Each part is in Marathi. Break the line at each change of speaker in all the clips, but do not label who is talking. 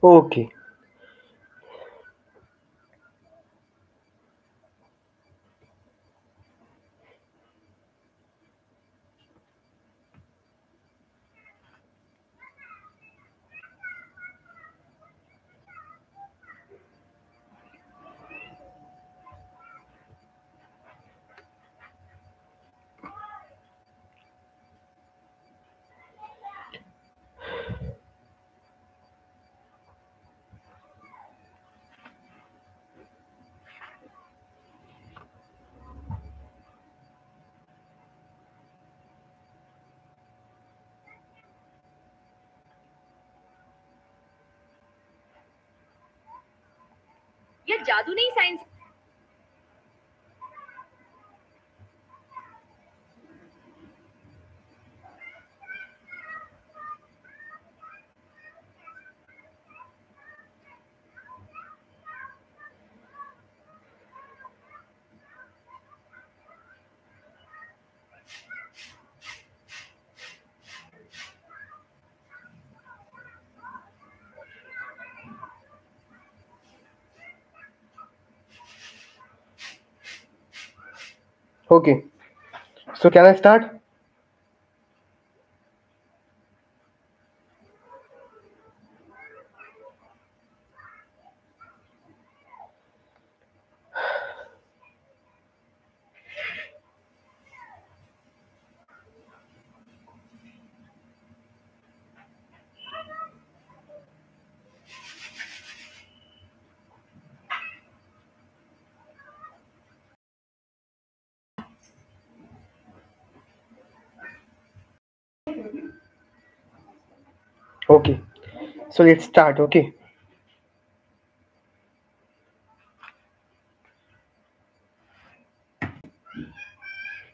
Okay.
ये जादू नहीं science.
Okay. So can I start? Okay. So let's start. Okay.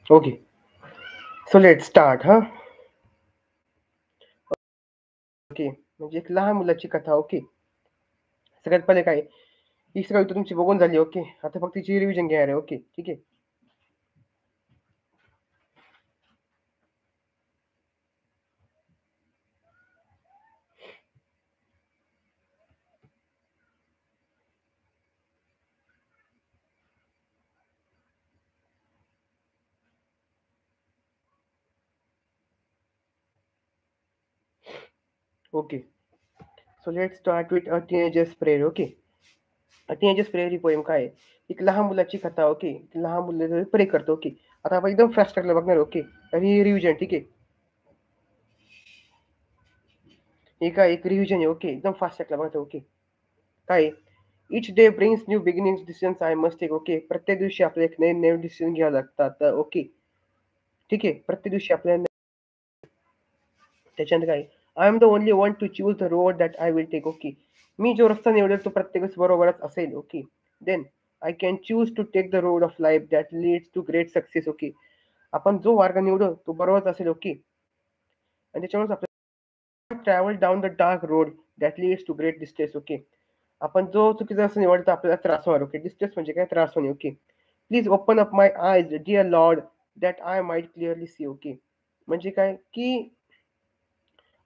Okay. So let's start, huh? Okay. म्हणजे एक लहान मुलाची कथा. ओके. सगळ्यात पहिले काय, ही सगळी उत्तर तुमची बघून झाली. ओके. आता फक्त तिची रिव्हिजन घेणार आहे. ओके. ठीक आहे. Okay. So let's start with a teenagers prayer. Okay. A teenagers prayer he poem काय आहे? एक लहान मुलाची कथा. ओके. लहान मुलं प्रे करतो. ओके. आता आपण एकदम फास्ट करायला बघणार. ओके. आणि रिव्हिजन. ठीक आहे. हे काय एक रिव्हिजन आहे. ओके. एकदम फास्ट करायला बघतो. ओके. काय each day brings new beginnings decisions I must take. Okay. प्रत्येक दिवशी आपल्याला एक नवीन नवीन डिसिजन घ्यावं लागतात. ओके. ठीक आहे. प्रत्येक दिवशी आपल्याला त्याच्यानंतर काय, I am the only one to choose the road that I will take. Okay. मी जो रस्ता निवडेल तो प्रत्येक वेळेस बरोबरच असेल. Okay. Then I can choose to take the road of life that leads to great success. Okay. आपण जो मार्ग निवडू तो बरोबरच असेल. ओके. आणि त्याच्यामुळे आपल्याला travel down the dark road that leads to great distance. Okay. आपण जो चुकीचा रस्ता निवडतो आपल्याला त्रास होणार. ओके. डिस्टेन्स म्हणजे काय, त्रास होणे. Okay. Please open up my eyes dear lord that I might clearly see. Okay. म्हणजे काय की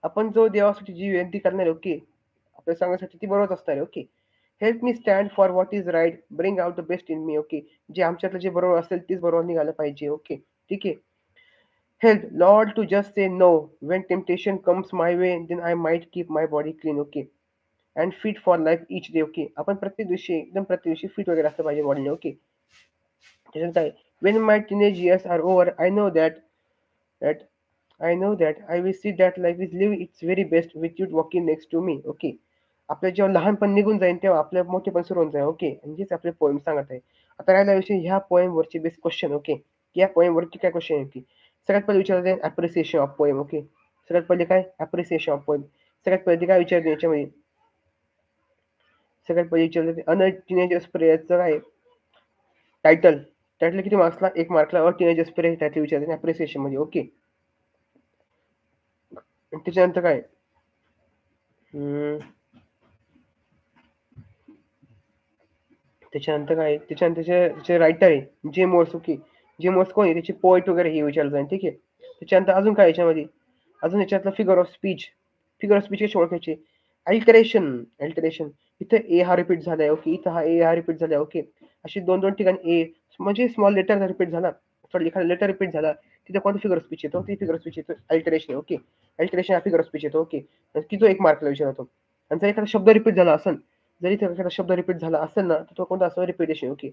आपण जो देवासाठी जी विनंती करणार आहे. ओके. आपल्या सांगण्यासाठी ती बरोबर असणार आहे. Okay. Help me stand for what is right bring out the best in me. Okay. जे आमच्यातलं जे बरोबर असेल तीच बरोबर निघालं पाहिजे. ओके. ठीक आहे. Help lord to just say no when temptation comes my way then I might keep my body clean. Okay. And fit for life each day. Okay. आपण प्रत्येक दिवशी एकदम प्रत्येक दिवशी फिट वगैरे असलं पाहिजे बॉडीने. ओके. त्याच्यानंतर काय, when my teenage years are over I know that I know that I will see that life is live its very best with you walking next to me. Okay. आपलं जेव्हा लहानपण निघून जाईल तेव्हा आपलं मोठेपण सुरू होऊन जाईल. ओके. आणि हेच आपले पोएम सांगत आहे. आता राहिला विषय ह्या पोएमवरचे बेस्ट क्वेश्चन. ओके. या पोएमवरती काय क्वेश्चन आहे की, सगळ्यात पहिले विचारते अप्रिसिएशन ऑफ पोएम. ओके. सगळ्यात पहिले काय, अप्रिसिएशन ऑफ पोएम. सगळ्यात पहिले काय विचारते याच्यामध्ये, सगळ्यात पहिले विचारते अन टीनेजर्स प्रेयरचं काय टायटल. टायटल किती मार्क्सला, 1 मार्कला. टीनेजर्स प्रेयर टायटल विचारते अप्रिसिएशन मध्ये. ओके. त्याच्यानंतर काय, हम्म, त्याच्यानंतर काय, त्याच्यानंतर त्याचे रायटर आहे जे मोर्स. ओके. जे मोर्स कोण आहे, त्याचे पोएट वगैरे हे विचारलं जाईल. ठीक आहे. त्याच्यानंतर अजून काय याच्यामध्ये, अजून याच्यातलं figure of speech. Figure of speech कशी ओळखायची, अल्टरेशन इथे ए हा रिपीट झालाय ओके, इथं हा ए हा रिपीट झालाय ओके, अशी दोन दोन ठिकाणी ए म्हणजे स्मॉल लेटर रिपीट झाला, सॉरी एखादा लेटर रिपीट झाला, तिथे कोणता फिगर स्पीच येतो, ती फिगर स्पीच येतो अल्टरेशन ओके, अल्टरेशन हा फिगर स्पीच येतो ओके, की जो एक मार्कला विचार होतो. आणि जर एखादा शब्द रिपीट झाला असेल, जरी एखादा शब्द रिपीट झाला असेल ना, तर तो कोणता असतो रिपिटेशन ओके.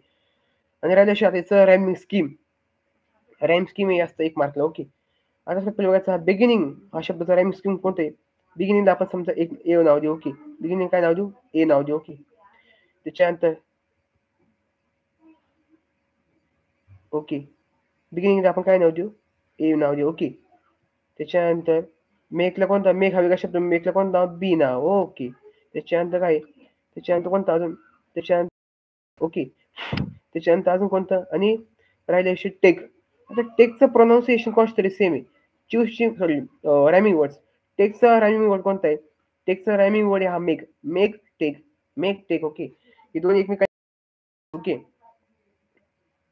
आणि राहिलं शेवट याचं रॅम स्कीम हे असतं एक मार्कला ओके. आता सर पहिल्या बघायचा बिगिनिंग हा शब्दाचा रॅम स्कीम कोणतं आहे? बिगिनिंगला आपण समजा एक ए नाव देऊ ओके. बिगिनिंग काय नाव देऊ? ए नाव देऊ ओके. त्याच्यानंतर ओके. बिगिनिंगला आपण काय नाव देऊ? ए नाव देऊ ओके. त्याच्यानंतर मेकला कोणता? मेक हा वेगळा शब्द, मेकला कोणतं नाव? बी नाव ओके. त्याच्यानंतर काय? त्याच्यानंतर कोणतं अजून? त्याच्यानंतर ओके. त्याच्यानंतर अजून कोणतं? आणि राहिलं विषय टेक. आता टेकचं प्रोनाउन्सिएशन कोणाचं तरी सेम आहे. चूजची सॉरी रायमिंग वर्ड्स. टेकचा रायमिंग वर्ड कोणता आहे? टेकचा रायमिंग वर्ड आहे हा मेक. Make take okay. हे दोन्ही एकमेकांचे ओके.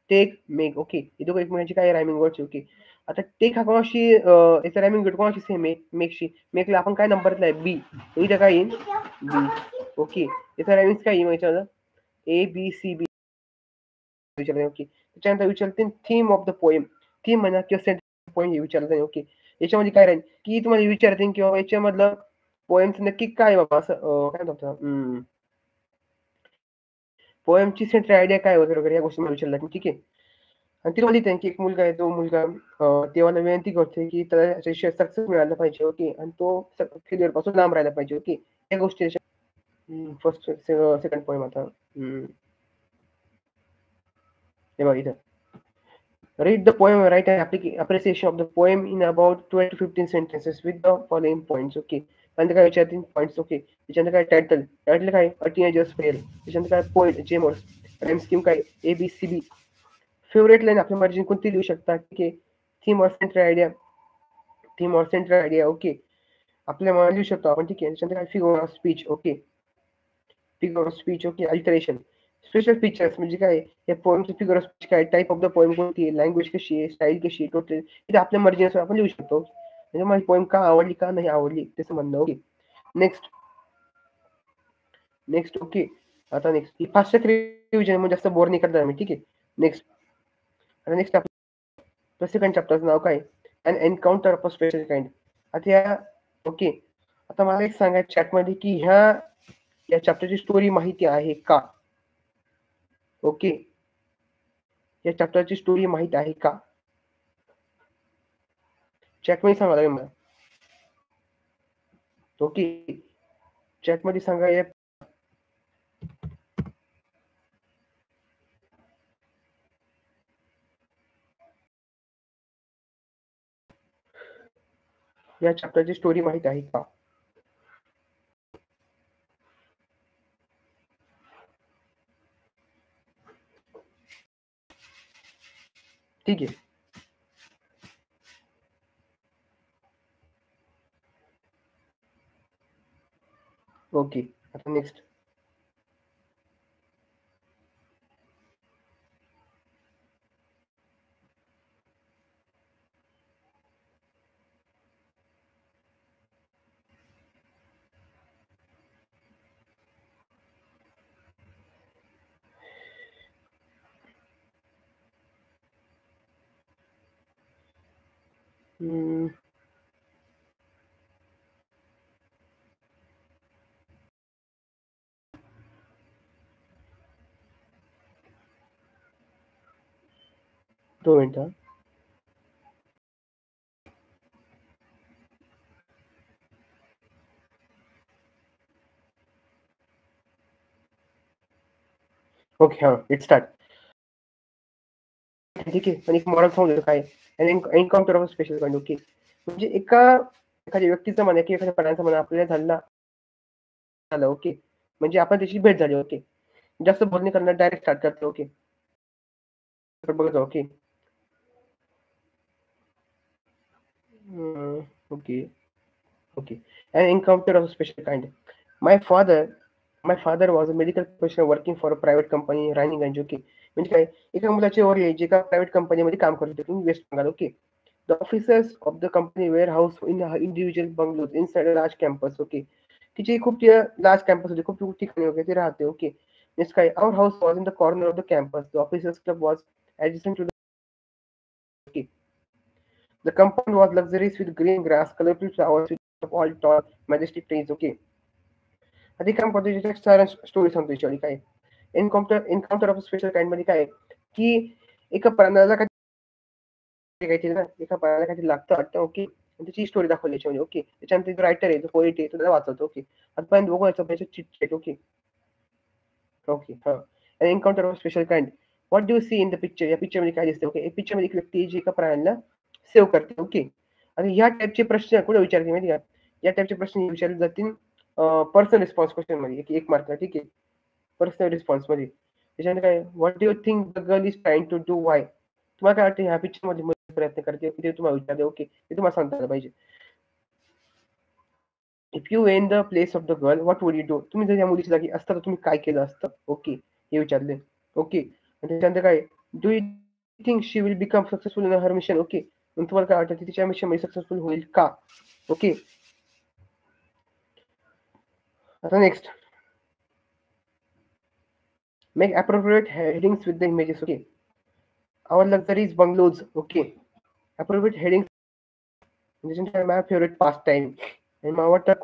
Take, make okay. हे दोघं एकमेकांचे काय रायमिंग वर्ड्स ओके. आता टेक हा कोणाशी याचा रायमिंग वर्ड कोणाशी सेम आहे? मेकशी. मेकला आपण काय नंबर दिलाय? बी. इथं काय येईल? बी ओके. याचा रायमिंग काय येईल याच्यावर? ए बी सी बी विचारले ओके. त्याच्यानंतर विचारते theme of the poem. Theme म्हणा किंवा सेंटर पोएम हे विचारलं ओके. याच्यामध्ये काय राहील की तुम्हाला विचारते की बाबा याच्यामधलं पोएमचं नक्की काय बाबा असं काय म्हणतात पोएमची सेंटर आयडिया काय वगैरे वगैरे या गोष्टी मला विचारल्या ठीक आहे. आणि तिला लिहिते की एक मुलगा आहे, तो मुलगा देवाला विनंती करतोय की त्याला त्याच्याशिवाय सक्सेस मिळालं पाहिजे ओके, आणि तो फेल्युअर पासून लांब राहायला पाहिजे ओके. या गोष्टी फर्स्ट सेकंड पोएम आता हे बघा इथं. Read the poem, write an appreciation of the poem in about 12 to 15 sentences with the following points. Okay. त्यानंतर काय विचारतील पॉईंट्स ओके. त्याच्यानंतर काय टायटल काय अ टीनेजर्स फेल. त्याच्यानंतर काय पोएट जेमर्स. राईम स्कीम काय A B C B. Favourite line आपल्या मर्जी कोणती लिहू शकता ठीक आहे. Theme or central idea okay. आपल्या मनात लिहू शकतो आपण ठीक आहे. त्याच्यानंतर काय figure of speech okay. Alliteration. Special features म्हणजे काय? या पोएमचे फिगर ऑफ स्पीच काय? टाइप ऑफ द पोएम कोणती आहे? लँग्वेज कशी आहे? स्टाईल कशी आहे? टोटल इथे आपल्या मर्जीनुसार आपण लिहू शकतो. म्हणजे माझी पोएम का आवडली का नाही आवडली त्याचं म्हणणं ओके. Next okay. आता नेक्स्ट फास्ट रिव्हिजन म्हणजे जास्त बोर नाही करणार आम्ही ठीक आहे. नेक्स्ट आपलं सेकंड चॅप्टरचं नाव काय? And encounter of a special kind. आता या ओके. आता मला एक सांगा चॅटमध्ये की या चॅप्टरची स्टोरी माहिती आहे का? ओके. या चॅप्टरची स्टोरी माहित आहे का? चॅटमध्ये सांगा लागेल मला. ओके. चॅटमध्ये सांगा या चॅप्टरची स्टोरी माहित आहे का? ठीक आहे. ओके. आता नेक्स्ट दोन मिनिटं. ओके. हा इट स्टार्ट. ठीक आहे. आणि एक मॉरल सांगू काय? Encounter of special kind okay. म्हणजे एखाद्या व्यक्तीचं म्हणा की एखाद्या प्राण्याचं म्हणा आपल्याला झालं ओके. म्हणजे आपण त्याची भेट झाली ओके. जास्त बोलणे करणार डायरेक्ट स्टार्ट करतो ओके. बघा okay. Okay. An encounter of a special kind. My father, my father was a medical professional working for a private company running and okay. म्हणजे काय? एका मुलाचे वडील आहे जे एका प्रायव्हेट कंपनीमध्ये काम करत होते West Bengal okay. The officers of the company were housed in individual bungalows inside a large campus okay. तिची खूप लार्ज कॅम्पस होती, खूप ठिकाणी वगैरे ते राहते. ओके. नेक्स्ट काय, our house was in the corner of the campus. The officers club was adjacent to the okay. The compound was luxurious with green grass, colorful flowers, with all tall, majestic trees. Okay. आधी काम करतो त्याच्या साऱ्या स्टोरी सांगतो याच्यावाली काय. एन्काउंटर ऑफ स्पेशल काइंड मध्ये काय आहे, की एका प्राण्याला काहीतरी ना, एका प्राण्याला काहीतरी लागतं वाटतं. ओके. त्याची स्टोरी दाखवली याच्यामध्ये. ओके. त्याच्यानंतर रायटर आहे, पोएट आहे, तो त्याला वाचवतो. ओके. आतापर्यंत बघू याचं चिट. ओके. ओके. हां. Encounter of special kind. What do you see in the picture? या पिक्चरमध्ये काय दिसतं? ओके. पिक्चरमध्ये एक व्यक्ती जी एका प्राण्याला सेव्ह करते. ओके. आणि ह्या टाइपचे प्रश्न कुठे विचारते माहिती आहे का? या टाइपचे प्रश्न विचारले जातील पर्सनल रिस्पॉन्स क्वेश्चनमध्ये. एक मार्कला. ठीक आहे. पर्सनल रिस्पॉन्समध्ये. त्याच्यानंतर काय, what do you think the girl is trying to do why? तुम्हाला काय वाटतं ह्या पिक्चरमध्ये मुलगी प्रयत्न करते? ते तुम्हाला विचारले. ओके. ते तुम्हाला सांगता आलं पाहिजे. If you in the place of the girl, what would you do? तुम्ही जर या मुलीच्या जागी असता तर तुम्ही काय केलं असतं? ओके. हे विचारले. ओके. आणि त्याच्यानंतर काय, do you think she will become successful in her mission? Okay. मग तुम्हाला काय वाटतं ती तिच्या मिशनमध्ये सक्सेसफुल होईल का? ओके. आता next, make appropriate headings with the images. Okay. Our luxuries bungalows. Okay. Appropriate headings. My favorite pastime. And my what a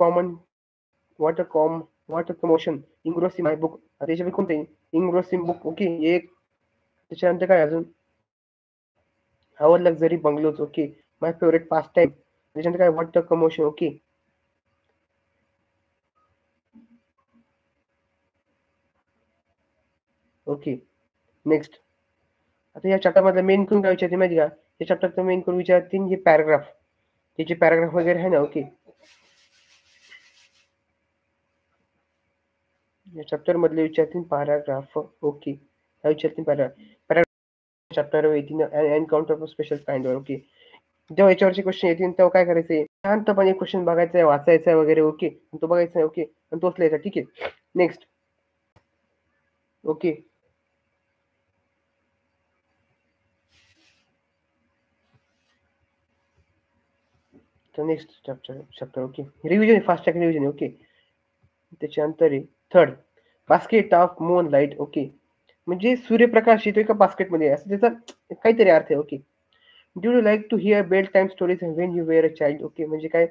commotion. Engross in my book. त्याच्यापैकी कोणते? Engross in book. ओके. एक. त्याच्यानंतर काय अजून? Our luxury bungalows. Okay. My favorite pastime. त्याच्यानंतर काय? What a commotion. Okay. Okay. Next. आता या चॅप्टर मधला मेन करून काय विचारते माहिती का? या चॅप्टरचं मेन करून विचारतील हे पॅराग्राफ. त्याचे पॅराग्राफ वगैरे आहे ना. ओके. या चॅप्टर मधले विचारतील पॅराग्राफ. ओके. काय विचारतील पॅराग्राफ चॅप्टर येतील एन्काउंटर ऑफ स्पेशल काइंड वर. ओके. जेव्हा याच्यावरचे क्वेश्चन येतील तेव्हा काय करायचंय, शांतपणे क्वेश्चन बघायचा आहे, वाचायचा आहे वगैरे. ओके. तो बघायचा आहे. ओके. आणि तोच लिहायचा. ठीक आहे. नेक्स्ट. ओके. तर next chapter. Okay. Revision, fast track revision. Okay. त्याच्यानंतर आहे third, basket of moon light. Okay. म्हणजे सूर्यप्रकाश येतो एका बास्केटमध्ये असं त्याचा काहीतरी अर्थ आहे. Okay. Do you like to hear bed time stories when you were a child? Okay. म्हणजे काय,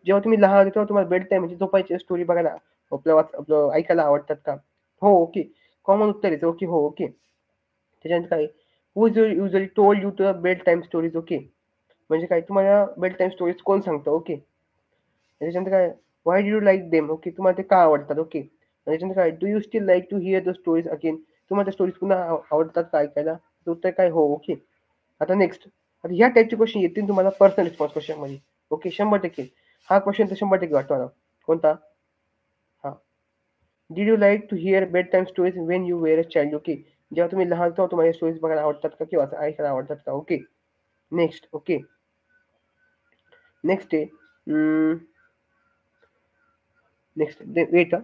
जेव्हा तुम्ही लहान होते तेव्हा तुम्हाला बेड टाइम म्हणजे झोपायची स्टोरी बघायला आपलं ऐकायला आवडतात का? हो. ओके. कॉमन उत्तर येतं. ओके. हो. ओके. त्याच्यानंतर काय, who usually told you to bed time stories? Okay. म्हणजे काय, तुम्हाला बेड टाइम स्टोरीज कोण सांगतं? ओके. त्याच्यानंतर काय, why do you like them? Okay. तुम्हाला ते का आवडतात? ओके. त्याच्यानंतर काय, do you still like to hear the stories again? तुम्हाला त्या स्टोरीज पुन्हा आवडतात का ऐकायला? तर उत्तर काय, हो. ओके. आता नेक्स्ट. आता ह्या टाईपचे क्वेश्चन येतील तुम्हाला पर्सनल रिस्पॉन्स क्वेश्चनमध्ये. ओके. 100%. हा क्वेश्चन तर 100% वाटतो मला. कोणता? हा. Did you like to hear bed time stories when you were a child? Okay. जेव्हा तुम्ही लहान तेव्हा तुम्हाला स्टोरीज बघायला आवडतात का किंवा ऐकायला आवडतात का? ओके. नेक्स्ट. ओके. नेक्स्ट आहे next wait.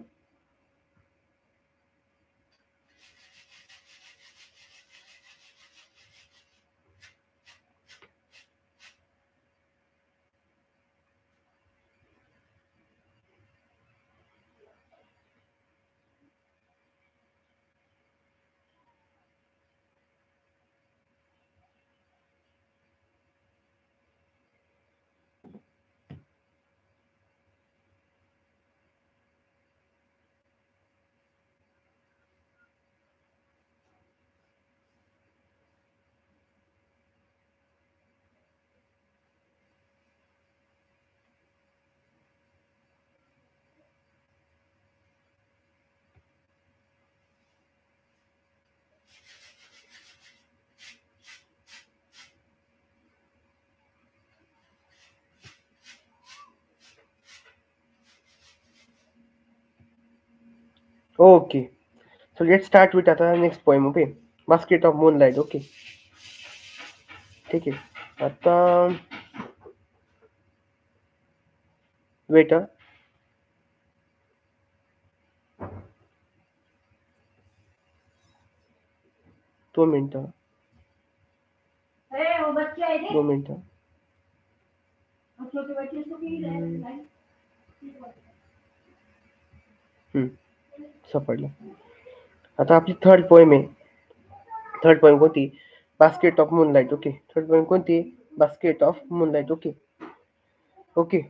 'Okay. So let's start with आता next poem. Okay. Basket of moonlight. Okay. ठीक आहे. आता वेट. 2 मिनिटं. 2 मिनिटं. सापडलं. आता आपली थर्ड पोएम आहे. थर्ड पोएम कोणती? Basket of moonlight. Okay. Third poem कोणती? Basket of moonlight. Okay. Okay.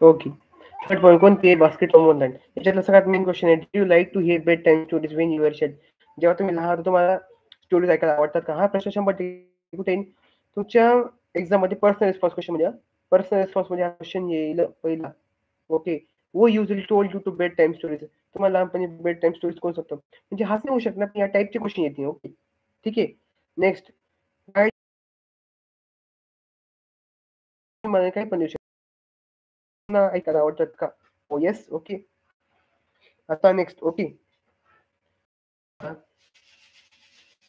Okay. Third point कोणती आहे? Basket of moonlight. याच्यातला सगळ्यात मेन क्वेश्चन आहे, do you like to hear bed time stories when you are child? जेव्हा तुम्ही लहान होता तुम्हाला स्टोरीज ऐकायला आवडतात का? हा प्रश्न 100% कुठे येईल? तुमच्या एक्झाममध्ये पर्सनल रिस्पॉन्स क्वेश्चन मध्ये. पर्सनल रिस्पॉन्स मध्ये हा क्वेश्चन येईल पहिला. Okay. Who usually told you to bed time stories. तुम्हाला लहानपणी बेड टाईम स्टोरीज कोण सांगतो? म्हणजे हाच नाही होऊ शकणार, पण या टाईपचे क्वेश्चन येतील. ओके. ठीक आहे. नेक्स्ट, काय मला काय पण येऊ शकतं ना, ऐकायला आवडतात का? हो, येस. ओके. आता नेक्स्ट. ओके.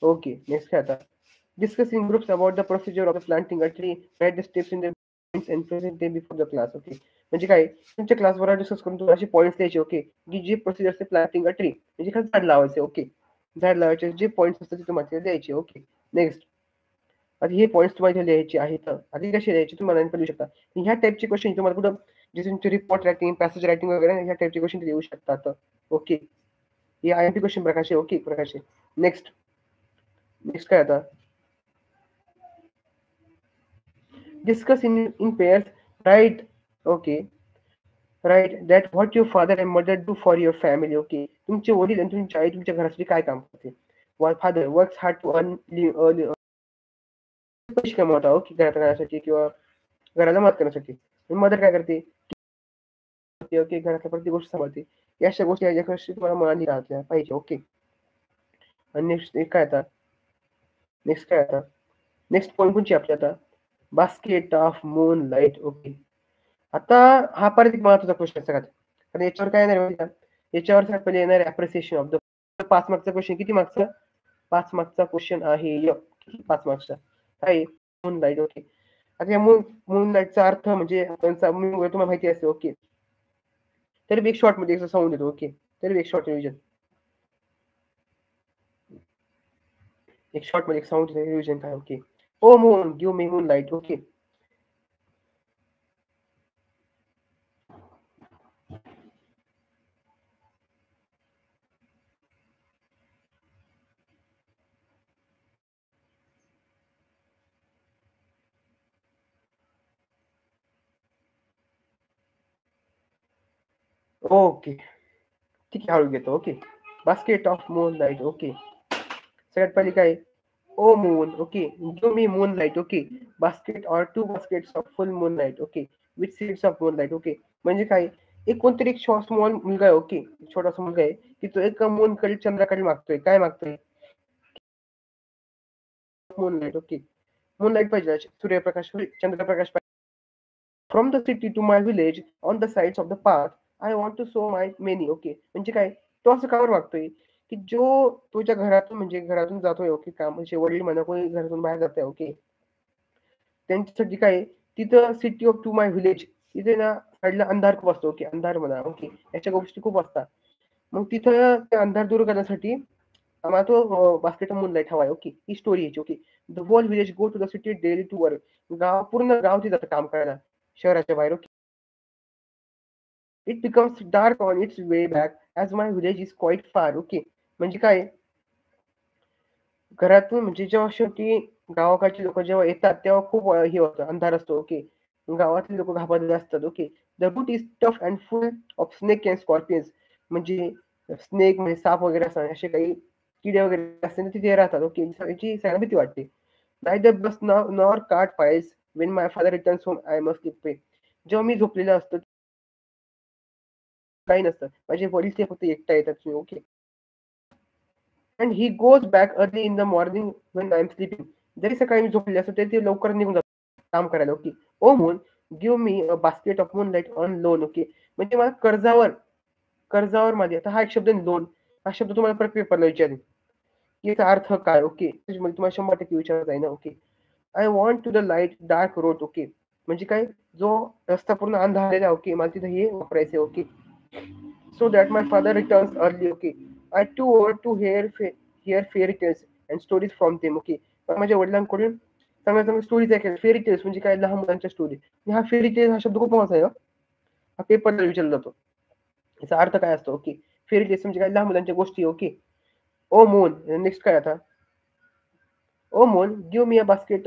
ओके. नेक्स्ट काय आता? Discuss in groups about the procedure of planting a tree. Write the steps in the points and present them before the class. Okay. म्हणजे काय? तुमच्या क्लासवर डिस्कस करून तुम्हाला असे पॉईंट्स द्यायचे. ओके. की जे प्रोसिजर असते प्लांटिंग अ ट्री, म्हणजे काय झाड लावायचे. ओके. झाड लावायचे जे पॉईंट्स असतात ते तुम्हाला द्यायचे. ओके. नेक्स्ट. आता हे पॉईंट्स तुम्हाला इथे लिहायचे आहेत. आता हे कसे द्यायचे तुम्हाला पण लिहू शकता. ह्या टाईपचे क्वेश्चन तुम्हाला कुठं जे तुमचे रिपोर्ट रायटिंग, पॅसेज रायटिंग वगैरे ह्या टाईपचे क्वेश्चन लिहू शकतात. ओके. हे आयएमपी क्वेश्चन प्रकारचे. ओके. प्रकारचे. नेक्स्ट. नेक्स्ट काय आता? Discuss in pairs. Write. Okay. Write that what your father and mother do for your family. Okay. तुमचे वडील आणि तुमची आई तुमच्या घरासाठी काय काम करते? While father works hard to earn पैसे कमवता. ओके. घरात राहण्यासाठी किंवा घराला मदत करण्यासाठी. मदर काय करते? ओके. घरातल्या प्रत्येक गोष्ट सांभाळते. या अशा गोष्टी याच्या गोष्टी तुम्हाला मनाली घातल्या पाहिजे. ओके. आणि नेक्स्ट काय आता? नेक्स्ट काय आता? नेक्स्ट पॉईंट कोणची आपली आता? Basket of moon light. Okay. आता हा परत एक महत्वाचा प्रश्न आहे सगळ्यात. कारण याच्यावर काय येणार आहे माहिती का? याच्यावर सगळ्यात पहिले येणार आहे अप्रिसिएशन ऑफ द 5 मार्कचा क्वेश्चन. किती मार्क्सचा? 5 मार्क्सचा क्वेश्चन आहे. 5 मार्क्सचा. काय आहे? मूनलाईट. ओके. आता या मूनलाईटचा अर्थ म्हणजे त्यांचा तुम्हाला माहिती असेल. ओके. तरी मी एक शॉर्ट मध्ये सांगून देतो. ओके. तरी एक शॉर्ट रिव्हिजन. एक शॉर्ट मध्ये सांगून देतो रिव्हिजन काय. Okay. O moon give me moonlight. Okay. Okay. ठीक आहे. हळू घेतो. Okay. Basket of moonlight. Okay. सगळ्यात पहिली काय? O moon. Okay. Give me moonlight. Okay. Basket or 2 baskets of full moonlight. Okay. With seeds of moonlight. Okay. म्हणजे काय? एक कोणतरी एक स्मॉल मुलगा आहे. ओके. छोटासा मुलगा आहे की तो एक मूनकडे चंद्राकडे मागतोय. काय मागतोय? मूनलाईट. ओके. मूनलाईट पाहिजे. सूर्यप्रकाश, चंद्रप्रकाश पाहिजे. From the city to my village on the sides of the path I want to sow my many. Okay. म्हणजे काय? तो असं कावर मागतोय की जो तुझ्या घरातून म्हणजे घरातून जातोय. ओके. काम म्हणजे वडील म्हणा कोणी घरातून बाहेर जातोय. ओके. त्यांच्यासाठी काय आहे, तिथं city of to my village तिथे ना साईडला अंधार खूप असतो. ओके. अंधार म्हणा. ओके. याच्या गोष्टी खूप असतात. मग तिथं ते अंधार दूर करण्यासाठी आम्हाला तो बास्केट ऑफ मूनलाईट हवा आहे. ओके. ही स्टोरी याची. Okay. The whole village go to the city daily to work. पूर्ण गाव तिथे जातं काम करायला शहराच्या बाहेर. Okay. It becomes dark on its way back as my village is quite far. Okay. म्हणजे काय? घरातून म्हणजे जेव्हा शेवटी गावाकडची लोकं जेव्हा येतात तेव्हा खूप हे होतं, अंधार असतो. ओके. गावातली लोकं घाबरलेले असतात. Okay. The route is tough and full of snake and scorpions. म्हणजे स्नेक म्हणजे साप वगैरे असतात, असे काही किडे वगैरे असतात तिथे राहतात. ओके. याची सगळ्यांना भीती वाटते. Neither bus nor cart files when my father returns home I must sleep pay. जेव्हा मी झोपलेलो असतो काही नसतं. माझे वडील ते फक्त एकटा येतात. Okay. And he goes back early in the morning when I am sleeping. जरी सकाळी मी झोपलेले असतो तरी ते लवकर निघून जातात काम करायला. Okay. O moon give me a basket of moonlight on loan. Okay. म्हणजे मला कर्जावर माझे. आता हा एक शब्द लोन, हा शब्द तुम्हाला परत पेपरला विचारेल की याचा अर्थ काय. ओके. म्हणजे तुम्हाला 100% विचारत आहे ना. Okay. I want to the light dark road. Okay. म्हणजे काय? जो रस्ता पूर्ण अंधारलेला. ओके. मला तिथे हे वापरायचं. Okay. so that my father returns early. Okay. I too want to hear fairy tales and stories from them. Okay. पण माझ्या वडिलांकडून चांगल्या चांगल्या स्टोरीज ऐकायला. फेरी टेल्स म्हणजे काय, लहान मुलांच्या स्टोरी. हा फेरी टेल्स हा शब्द खूप महत्वाचा आहे. हा पेपरला विचारला जातो. याचा अर्थ काय असतो? ओके, फेरी टेल्स म्हणजे काय, लहान मुलांच्या गोष्टी. ओके. ओ मून, नेक्स्ट काय आता? O moon, give me a basket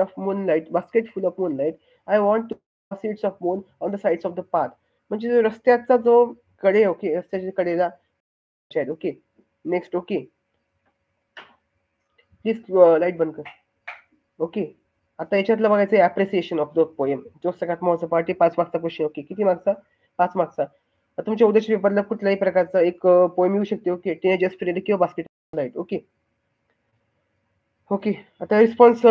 full of moonlight. I want to seeds of moon on the sides of the path. म्हणजे रस्त्याचा जो कडे, ओके, रस्त्याच्या कडेला okay. Next, okay, please light बंद कर. ओके. आता याच्यातलं बघायचं अप्रिसिएशन ऑफ द पोएम, जो सगळ्यात महत्वाचा पार्ट आहे. 5 मार्क्सचा क्वेश्चन. ओके, किती मार्क्सचा? 5 मार्क्सचा. आता तुमच्या उद्याच्या पेपरला कुठल्याही प्रकारचा एक पोएम येऊ शकते. ओके, टीनेजर स्पिरिट किंवा बास्केट लाईट. ओके. ओके. आता रिस्पॉन्स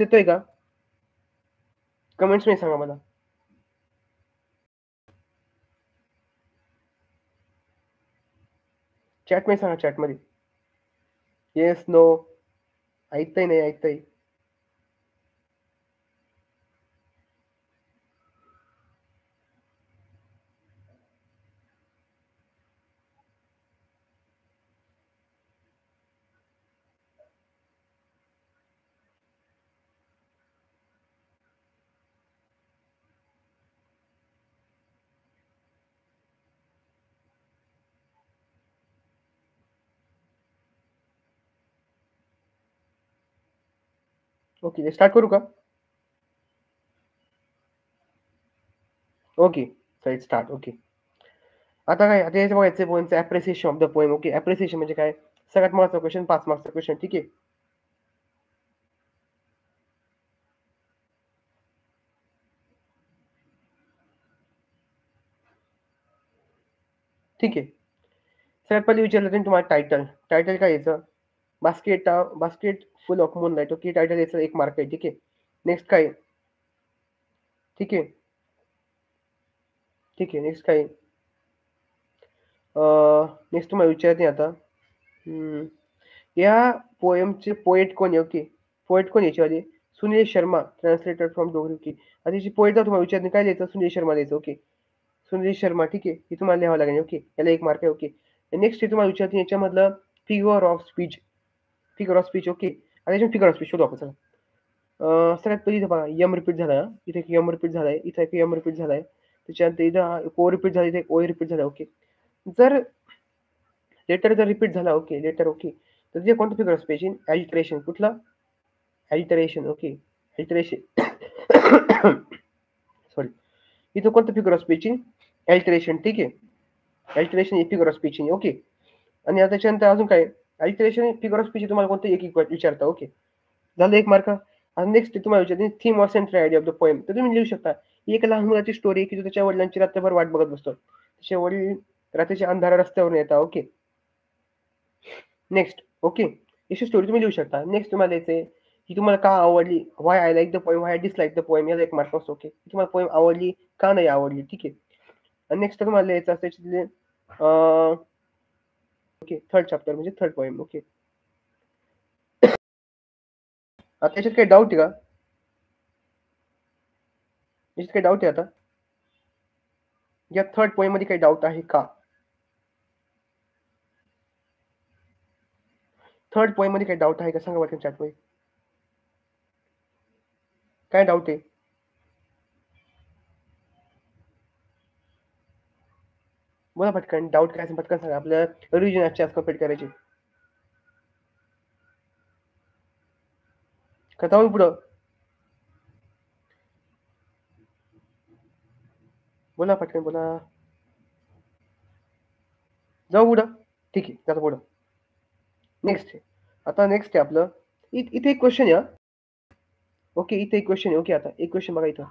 येतोय का? कमेंट्स मध्ये सांगा मला. चॅट मध्ये सांगा, चॅट मध्ये. येस, नो, ऐकताय नाही ऐकताय. ओके, स्टार्ट करू का? Okay, right, start. ओके. आता काय, आता याचं बघायचं पोएमचं appreciation of the poem. Okay, appreciation म्हणजे काय, सगळ्यात महत्वाचा क्वेश्चन, 5 मार्क्सचा क्वेश्चन. ठीक आहे. ठीक आहे. सगळ्यात पहिले विचारलं त्यांनी तुम्हाला टायटल. टायटल काय यायचं? Basket full of moonlight. Okay, title याचं 1 मार्क आहे. ठीक आहे. नेक्स्ट काय? ठीक आहे. ठीक आहे. नेक्स्ट काय? नेक्स्ट तुम्हाला विचारते आता. या पोएमचे पोएट कोण आहे? ओके, पोएट कोण याच्यावाले? Sunil Sharma, translated from Dogri. Okay. आता याची पोएट तुम्हाला विचारते, काय द्यायचं? सुनील शर्मा द्यायचं. ओके, सुनील शर्मा. ठीक आहे, हे तुम्हाला लिहावं लागेल. ओके, याला 1 मार्क आहे. ओके. नेक्स्ट हे तुम्हाला विचारते याच्यामधलं figure of speech. Figure of speech. Okay. आता याच्यात फिगर ऑफ स्पीच शोधू आपण. चला. सगळ्यात पहिली इथं बघा, यम रिपीट झाला. इथे एक यम रिपीट झालाय, इथे एक यम रिपीट झालाय. त्याच्यानंतर इथं ओ रिपीट झाली, इथे ओ रिपीट झाला. ओके. जर लेटर जर रिपीट झाला, ओके, लेटर. ओके, तर ते कोणतं फिगर ऑफ स्पीच? ॲलिटरेशन. कुठलं? ॲलिटरेशन. ओके, ॲलिटरेशन. सॉरी, इथं कोणतं फिगर ऑफ स्पीच? ॲलिटरेशन. ठीक आहे, ॲलिटरेशन ही फिगर ऑफ स्पीच. ओके. आणि आता त्याच्यानंतर अजून काय? ॲलिटरेशन फिगर ऑफ स्पीच तुम्हाला कोणतं एक विचारता. ओके, झालं 1 मार्क. आणि नेक्स्ट तुम्हाला विचारते theme of central idea of the poem. तर तुम्ही लिहू शकता, ही एक लहान मुलाची स्टोरी की जो त्याच्या वडिलांची रात्रभर वाट बघत बसतो. त्याचे वडील रात्रीच्या अंधारा रस्त्यावरून येतात. ओके. नेक्स्ट. ओके, अशी स्टोरी तुम्ही लिहू शकता. नेक्स्ट तुम्हाला द्यायचंय की तुम्हाला का आवडली, why I like the poem, why I dislike the poem. याला 1 मार्क असतो. ओके, तुम्हाला पोएम आवडली का नाही आवडली. ठीक आहे. आणि नेक्स्ट तुम्हाला लिहायचं असतं त्याच्यातले ओके, थर्ड चॅप्टर म्हणजे थर्ड पोएम. ओके. आता त्याच्यात काही डाऊट आहे का? याच्यात काही डाऊट आहे आता? या थर्ड पोएम मध्ये काही डाऊट आहे का? थर्ड पोएम मध्ये काही डाऊट आहे का? सांगा बरं चॅटमध्ये. काय डाऊट आहे? बोला पटकन, डाऊट काय असेल पटकन सांगा. आपल्याला रिव्हिजन आजची आज कंप्लीट करायची. का जाऊ पुढं? बोला पटकन, बोला. जाऊ पुढं. ठीक आहे, जातो पुढं. नेक्स्ट आहे. आता नेक्स्ट आहे आपलं, इथे एक क्वेश्चन आहे. ओके, इथे एक क्वेश्चन आहे. ओके, आता एक क्वेश्चन बघा इथं.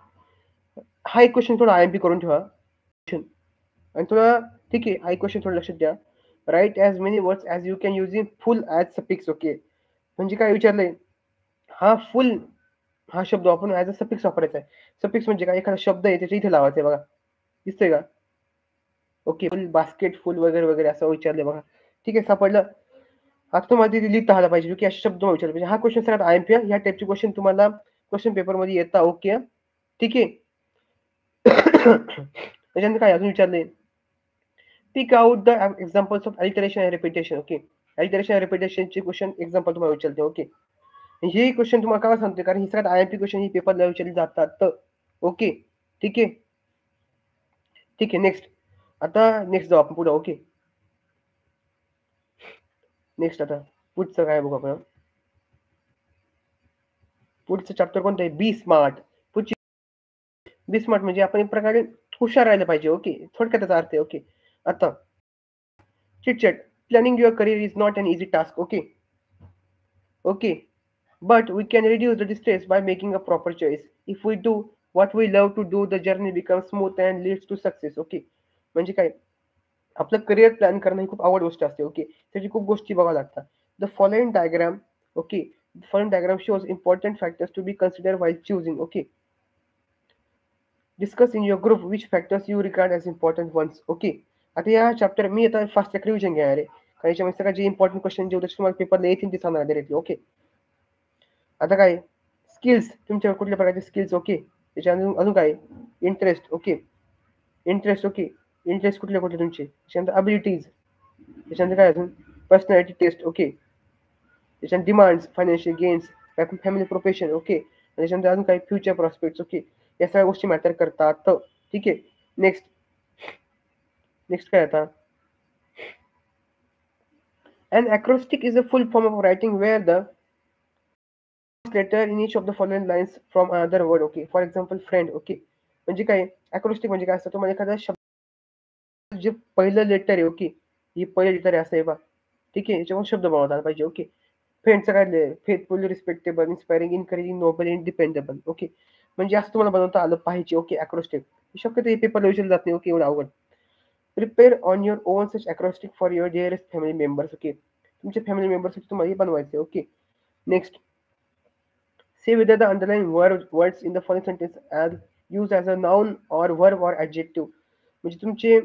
हा एक क्वेश्चन थोडा आयएमपी करून ठेवा. आणि थोडा, ठीक आहे, हा एक क्वेश्चन थोडं लक्षात द्या. Write as many words as you can use in full as suffix. Okay, म्हणजे काय विचारलंय? हा फुल हा शब्द आपण ॲज अ सफिक्स वापरायचा आहे. सफिक्स म्हणजे काय? एखादा शब्द आहे त्याच्या इथे लावायचा आहे बघा. दिसतंय का? ओके, फुल, बास्केट फुल वगैरे वगैरे असं विचारलंय बघा. ठीक आहे, सापडलं. आता तुम्हाला तिथे लिहिता आला पाहिजे की असे शब्द तुम्हाला विचारले पाहिजे. हा क्वेश्चन सगळ्यात आयएमपी आहे. ह्या टाईपचे क्वेश्चन तुम्हाला क्वेश्चन पेपरमध्ये येतात. ओके, ठीक आहे. त्याच्यानंतर काय अजून विचारले? Pick out the examples of alliteration and repetition. Okay, alliteration and रिपिटेशनचे क्वेश्चन एक्झाम्पल तुम्हाला विचारते. ओके, हे क्वेश्चन तुम्हाला का सांगतोय, कारण ही सगळ्यात IMP क्वेश्चन ही पेपरला विचारली जातात. ओके, ठीक आहे, ठीक आहे. नेक्स्ट, आता नेक्स्ट जाऊ आपण पुढे. ओके, नेक्स्ट आता पुढचं काय बघू आपण. पुढचं चॅप्टर कोणतं आहे? बी स्मार्ट. पुढची बी स्मार्ट म्हणजे आपण एक प्रकारे हुशार राहायला पाहिजे. ओके, थोडक्यात त्याचा अर्थ आहे. ओके, आता chitchat. Planning your career is not an easy task. Okay, okay, but we can reduce the distress by making a proper choice. If we do what we love to do, the journey becomes smooth and leads to success. Okay, म्हणजे काय, आपलं करिअर प्लॅन करणं ही खूप आवड गोष्ट असते. ओके, त्याची खूप गोष्टी बघाव्या लागतात. The following diagram. Okay, following diagram shows important factors to be considered while choosing. Okay, discuss in your group which factors you regard as important ones. Okay, आता या चॅप्टर मी आता फास्ट ट्रॅक रिव्हिजन घेणार आहे, कारण याच्यामध्ये सगळ्यात जे इम्पॉर्टंट क्वेश्चन जे होते तुम्हाला पेपरला येतील ते सांगणार डायरेक्टली. ओके, आता काय स्किल्स, तुमच्या कुठल्या प्रकारचे स्किल्स. ओके, त्याच्यानंतर अजून काय interest. Okay, interest. Okay, interest कुठले कुठले तुमचे. त्याच्यानंतर अबिलिटीज. त्याच्यानंतर काय अजून पर्सनॅलिटी टेस्ट. ओके, त्याच्यानंतर demands, financial gains, family profession. Okay, त्याच्यानंतर अजून काय फ्युचर प्रॉस्पेक्ट्स. ओके, या सगळ्या गोष्टी मॅटर करतात. ठीक आहे. नेक्स्ट, नेक्स्ट काय आता, an acrostic is a full form of writing where the letter in each of the following lines from another word. Okay, for example friend. Okay, म्हणजे काय acrostic म्हणजे काय असतं, तुम्हाला एखादा शब्द जे पहिलं लेटर आहे. ओके, ही पहिलं लेटर आहे असं आहे बा. ठीक आहे, याच्यावर शब्द बनवता आला पाहिजे. ओके, फ्रेंडचं काय लिहिलंय, faithful, respectable, inspiring, encouraging, noble, independable. Okay, म्हणजे असं तुम्हाला बनवता आलं पाहिजे. ओके, acrostic शक्यतो हे पेपरला विचारलं जात नाही. ओके, एवढं अवघड. Prepare on your on such acrostic for your dearest family members. Okay, तुमच्या फॅमिली मेंबर्ससाठी तुम्हाला हे बनवायचं. Okay, next, say whether the underlying words in the following sentence are used as a noun or verb or adjective. म्हणजे तुमचे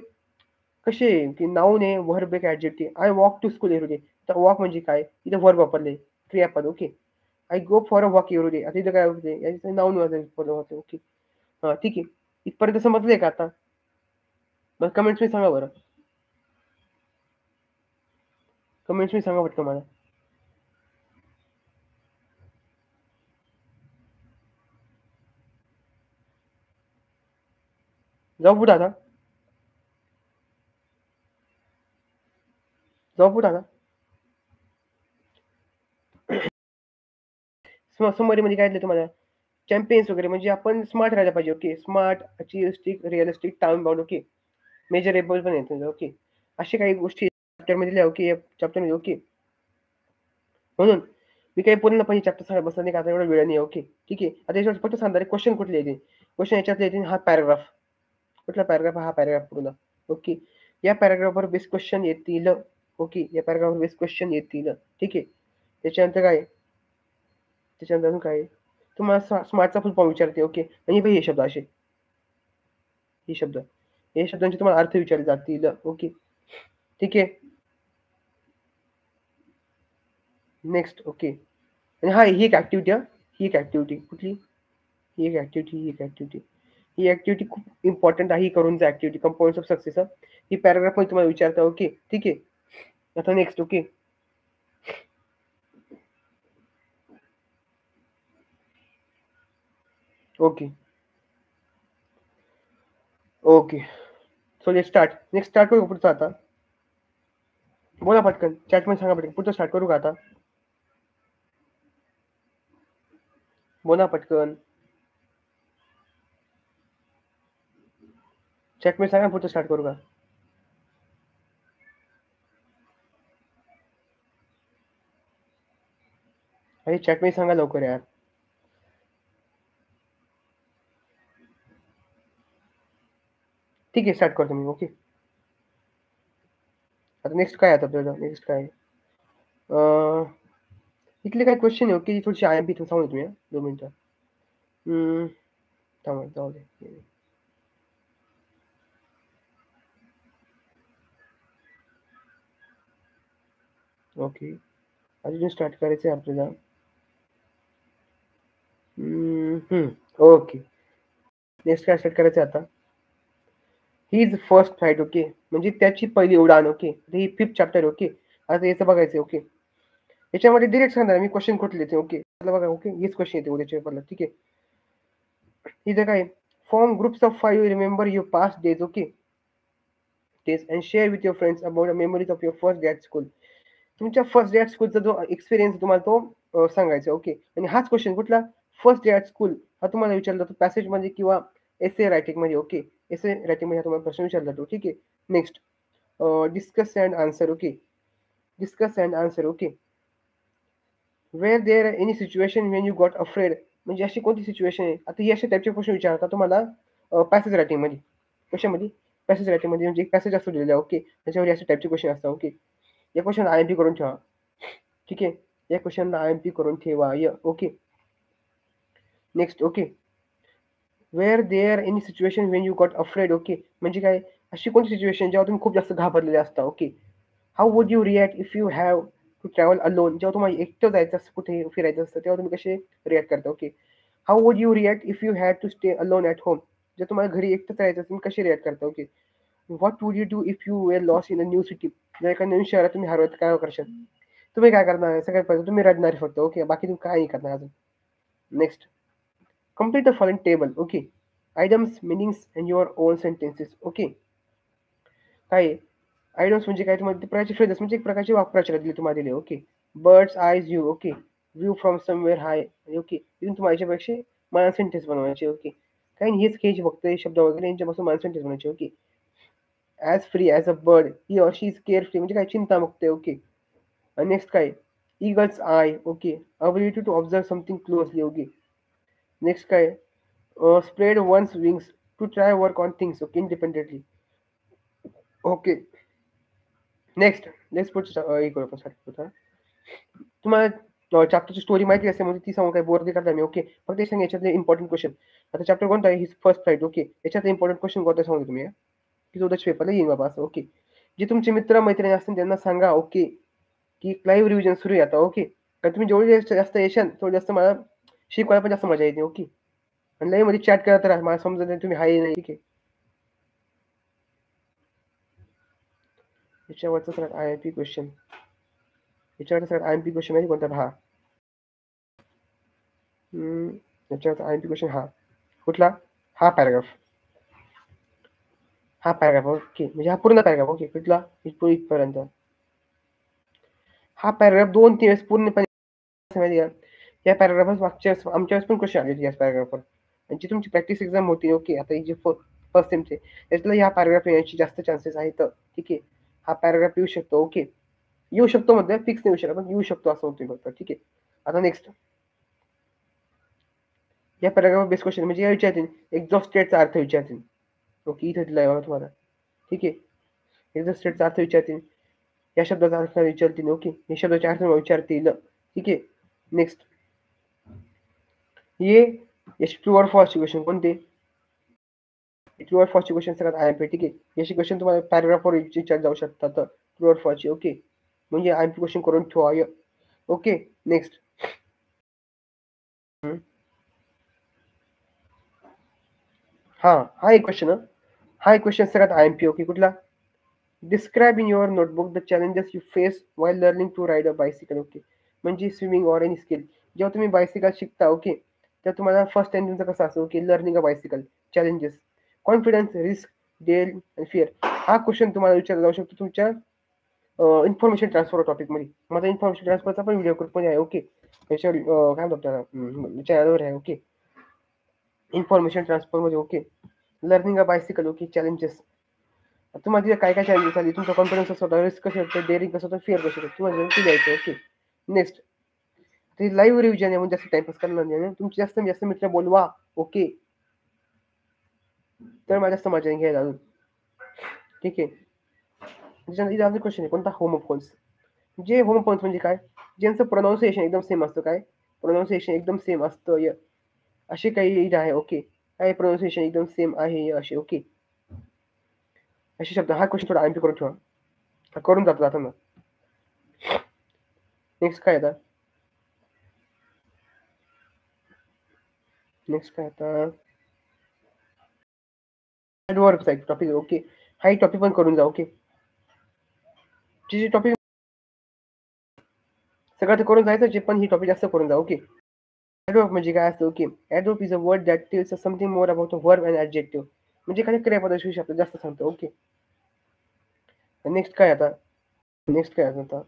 कसे की नाऊन आहे, वर्ब आहे, adjective. I walk to school every day. तर वॉक म्हणजे काय, इथं वर्ब वापरले, क्रियापद. Okay, I go for a walk every day. आता इथं काय होते, याचं नाऊन वापरलं होतं. ओके, हां, ठीक आहे. इथपर्यंत समजलंय का आता? मग कमेंट्स मी सांगा बरं, कमेंट्स मी सांगा वाटतं मला. जाऊ पुढे आता, जाऊ पुढे आता. समरी मध्ये काय दिलं तुम्हाला, चॅम्पियन्स वगैरे, म्हणजे आपण स्मार्ट राहायला पाहिजे. ओके, स्मार्ट, अचिव्हिस्टिक, realistic, time bound. Okay, measurable पण येतं. ओके, अशा काही गोष्टी चॅप्टरमध्ये लिहा. ओके, या चॅप्टरमध्ये. ओके, म्हणून मी काही पूर्णपणे चॅप्टर सांगत बसणार नाही, का आता एवढा वेळ नाही. ओके, ठीक आहे. आता याच्यावर फक्त सांगणार क्वेश्चन कुठले येते. क्वेश्चन याच्यातले येतील हा पॅराग्राफ. कुठला पॅराग्राफ, हा पॅराग्राफ पूर्ण. ओके, या पॅराग्राफवर बेस्ट क्वेश्चन येतील. ओके, या पॅराग्राफवर बेस्ट क्वेश्चन येतील. ठीक आहे. त्याच्यानंतर काय, त्याच्यानंतर अजून काय, तुम्हाला स्मार्टचा फुल फॉर्म विचारते. ओके, आणि हे शब्द असे, हे शब्द, हे शब्दांचे तुम्हाला अर्थ विचारले जातील. ओके, ठीक आहे. नेक्स्ट. ओके, आणि हा ही एक ऍक्टिव्हिटी, ही एक ऍक्टिव्हिटी कुठली, ही एक ऍक्टिव्हिटी, ही एक ऍक्टिव्हिटी, ही ऍक्टिव्हिटी खूप इम्पॉर्टंट आहे. ही करून जा activity, compounds of success. He paragraph मध्ये तुम्हाला विचारता. ओके, ठीक आहे. आता next. Okay, okay, okay, so let start. Next start करू पुढचं आता. बोला पटकन, चॅटमध्ये सांगा पटकन, पुढचं स्टार्ट करू का आता? बोला पटकन, चॅटमध्ये सांगा पुढचं स्टार्ट करू का? अरे चॅटमध्ये सांगा लवकर यार. ठीक आहे, स्टार्ट करतो मी. ओके, आता नेक्स्ट काय आता आपल्याला, नेक्स्ट काय इथले काय क्वेश्चन आहे. ओके, थोडीशी IMP सांगू तुम्ही 2 मिनिटं. थांबा, जाऊ दे. ओके, अजून स्टार्ट करायचं आहे आपल्याला. ओके, नेक्स्ट काय स्टार्ट करायचं आता. His first flight. ओके, म्हणजे त्याची पहिली उडाण. ओके, ही 5th चॅप्टर. ओके, आता याचं बघायचं. ओके, याच्यामध्ये डिरेक्ट सांगणार मी क्वेश्चन कुठले ते. ओके बघा. ओके हेच क्वेश्चन येते उद्याच्या पेपरला. ठीक आहे. इथं काय form groups of 5 remember your past days. Okay days and share with your friends about memories of your first day at school. तुमच्या फर्स्ट डे ॲट स्कूलचा जो एक्सपिरियन्स तुम्हाला तो सांगायचा. ओके आणि हाच क्वेश्चन कुठला फर्स्ट डे ॲट स्कूल हा तुम्हाला विचारला तो पॅसेजमध्ये किंवा एसे रायटिंगमध्ये. ओके एसे रायटिंगमध्ये हा तुम्हाला प्रश्न विचारला तो. ठीक आहे. Next discuss and answer. Okay discuss and answer. Okay were there any situation when you got afraid म्हणजे अशी कोणती सिच्युएशन आहे. आता ही अशा टाईपचे क्वेश्चन विचारतात तुम्हाला पॅसेज रायटिंगमध्ये. कशामध्ये पॅसेज रायटिंगमध्ये म्हणजे एक पॅसेज असतो दिलेला. ओके त्याच्यावर अशा टाईपचे क्वेश्चन असतात. ओके या क्वेश्चन आय एम पी करून ठेवा. ठीक आहे या क्वेश्चनला आय एम पी करून ठेवा. Okay next. Okay were there any situation when you got afraid. Okay म्हणजे काय अशी कोणती सिच्युएशन जेव्हा तुम्ही खूप जास्त घाबरलेले असता. Okay how would you react if you have to travel alone. जेव्हा तुम्हाला एकटं जायचं असतं कुठे फिरायचं असतं तेव्हा तुम्ही कसे रिॲक्ट करता. Okay how would you react if you had to stay alone at home. जर तुम्हाला घरी एकटंच राहायचं तुम्ही कसे रिॲक्ट करता. Okay what would you do if you were lost in a new city. जर एका नवीन शहरात तुम्ही हरवत काय करशाल. तुम्ही काय करणार सगळ्यात पहिले तुम्ही रडणार फक्त. ओके बाकी तुम्ही काय नाही करणार अजून. Next complete the following table. Okay items meanings and your own sentences. Okay काय आयडम्स म्हणजे काय तुम्हाला प्रकारचे फ्रेजेस म्हणजे एक प्रकारची वाक्प्रचार दिली तुम्हाला दिले. ओके बर्ड्स आयज you. Okay view from somewhere high. Okay इथून तुम्हाला याच्यापेक्षा मला सेंटेन्स बनवायचे. ओके काही नाही हेच घ्यायचे फक्त हे शब्द वगैरे यांच्यापासून मला सेंटेन्स बनवायचे. Okay as free as a bird he or she is care free म्हणजे काय चिंतामुक्त आहे. ओके नेक्स्ट काय eagle's eye. Okay ability to observe something closely. Okay next काय spread one's wings to try work on things. Okay independently. Okay next next पुढचं हे करू आपण होता तुम्हाला चॅप्टरची स्टोरी माहिती असते म्हणजे ती सांगू काय बोर नाही करता मी. ओके फक्त ते सांग याच्यातले इम्पॉर्टंट क्वेश्चन. आता चॅप्टर कोणता आहे हिज फर्स्ट फ्लाईट. ओके याच्यातले इम्पॉर्टंट क्वेश्चन कोणता सांगू तुम्ही की उद्याच्या पेपरला येईन बाबा असं. ओके जे तुमचे मित्र मैत्रिणी असतील त्यांना सांगा. ओके की लाईव्ह रिव्हिजन सुरू आहे आता. ओके कारण तुम्ही जेवढे जास्त येशाल तेवढं जास्त मला शिकवायला पण जास्त मजा येते. ओके आणि लाईव्ह मध्ये चॅट करत राहा मला समजत नाही तुम्ही हाय नाही. ठीक आहे याच्यावरचं sir I M P question याच्यावर sir I M P question माहिती कोणता हा याच्यावर आय एम पी क्वेश्चन हा कुठला हा पॅराग्राफ ओके म्हणजे हा पूर्ण पॅराग्राफ. ओके कुठला इथपर्यंत हा पॅराग्राफ 2-3 वेळेस पूर्णपणे माहिती का या पॅराग्राफात मागच्या आमच्या वेळेस पण क्वेश्चन आले या पॅराग्राफवर आणि जी तुमची प्रॅक्टिस एक्झाम होती. ओके आता ही जी फर्स्ट सेमचे याच्यातला ह्या पॅराग्राफ येण्याची जास्त चान्सेस आहेत. ठीक आहे हा पॅराग्राफ येऊ शकतो. ओके येऊ शकतो मध्ये फिक्स नाही येऊ शकत पण येऊ शकतो असं होतं फक्त. ठीक आहे आता नेक्स्ट या पॅराग्राफ बेस्ट क्वेश्चन म्हणजे या विचारतील एक्झॉस्टेडचा अर्थ विचारतील. ओके इथे दिला आहे तुम्हाला. ठीक आहे एक्झॉस्टेडचा अर्थ विचारतील या शब्दाचा अर्थ विचारतील. ओके या शब्दाच्या अर्थ विचारतील. ठीक आहे नेक्स्ट ये याची ट्रू ऑर फॉल्स क्वेश्चन कोणते ट्रू ऑर फॉल्स क्वेश्चन सगळ्यात आय एम पी. ठीक आहे याची क्वेश्चन तुम्हाला पॅराग्राफवर विचार जाऊ शकतात ट्रू ऑर फॉल्सची. ओके म्हणजे आय एम पी क्वेश्चन करून ठेवा. ओके नेक्स्ट हा एक क्वेश्चन हा एक क्वेश्चन सगळ्यात आय एम पी. ओके कुठला describe in your notebook the challenges you face while learning to ride a bicycle. Okay म्हणजे स्विमिंग ऑर एनी स्किल जेव्हा तुम्ही बायसिकल शिकता. ओके तर तुम्हाला फर्स्ट टाइम तुमचं कसं असं की learning a bicycle challenges confidence risk deal and fear हा क्वेश्चन तुम्हाला विचारला जाऊ शकतो तुमच्या इन्फॉर्मेशन ट्रान्सफर टॉपिकमध्ये. माझा इन्फॉर्मेशन ट्रान्सफरचा पण व्हिडिओ ग्रुपमध्ये आहे. ओके त्याच्यावर काय म्हणतात चॅनलवर आहे. ओके इन्फॉर्मेशन ट्रान्सफरमध्ये. Okay learning a bicycle. Okay challenges तुम्हाला तिथे काय काय चॅलेंजेस आली तुमचा कॉन्फिडन्स कसं होता रिस्क कसं होतं डेअरिंग कसं होतं फिअर कसं होतं तुम्हाला ती द्यायचं. ओके नेक्स्ट ते लाईव्ह रिव्हिजन आहे म्हणजे जास्त टाइमपास करणार नाही तुमची जास्त जास्त मित्र बोलवा. ओके तर मला जास्त मजा घ्यायला अजून. ठीक आहे त्याच्यानंतर अजून क्वेश्चन आहे कोणता होमोफोन्स. जे होमोफोन्स म्हणजे काय ज्यांचं प्रोनाऊन्सिएशन एकदम सेम असतं. काय प्रोनाऊन्सिएशन एकदम सेम असतं असे काही इथं आहे. ओके काय प्रोनाऊन्सिएशन एकदम सेम आहे असे. ओके असे शब्द हा क्वेश्चन थोडा आयएमपी करून ठेवा करून जातो जाताना. नेक्स्ट काय आता नेक्स्ट काय आता ॲडव्हर्ब्स आहे टॉपिक. ओके हा एक टॉपिक पण करून जा. ओके जे टॉपिक सगळं तर करून जायचं पण ही टॉपिक जास्त करून जा. ओके. ॲडव्हर्ब म्हणजे काय असतं? Okay. Adverb is a word that tells us something more about a verb and adjective. म्हणजे काही क्रियापदाविषयी आपल्याला जास्त सांगतो. ओके. नेक्स्ट काय आता? नेक्स्ट काय आता?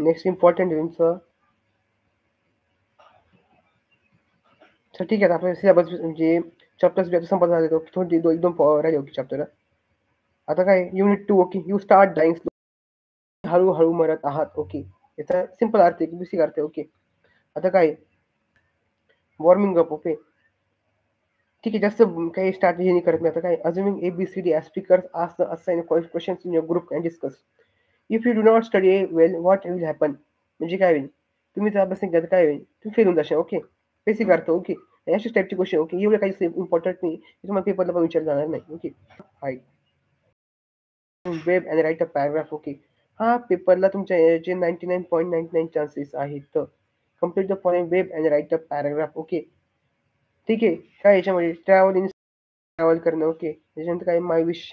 नेक्स्ट इम्पॉर्टंट आहे तुमचं. तर ठीक आहे. आता आपल्या सिलेबस म्हणजे चॅप्टर्स बी आता संपत आले. थोडी 1-2 राहिले ओके चॅप्टर. आता काय unit 2 okay. You start dying हळू-हळू मरत आहात. ओके. याचा सिंपल अर्थ आहे, बेसिक अर्थ आहे. ओके. आता काय वॉर्मिंग अप. ओके. ठीक आहे. जास्त काही स्टार्ट हे नाही करत मी. आता काय assuming ABCD as speakers ask the assigned questions in your group and discuss. If you do not study well, what will happen? म्हणजे काय होईल? तुम्ही जर अभ्यास नाही केला तर काय होईल? तुम्ही फेल होऊन जाशाल. ओके. बेसिक अर्थ. ओके. अशाच टाइपचे क्वेश्चन. ओके. एवढे काही इम्पॉर्टंट नाही. ते तुम्हाला पेपरला पण विचारलं जाणार नाही. Okay. High. Web and right a paragraph. Okay. हा पेपरला तुमच्या याचे 99.99 चान्सेस आहेत. Complete the following web and right a paragraph. Okay. ठीक आहे. काय याच्यामध्ये ट्रॅव्हल करणं. ओके. त्याच्यानंतर काय माय विश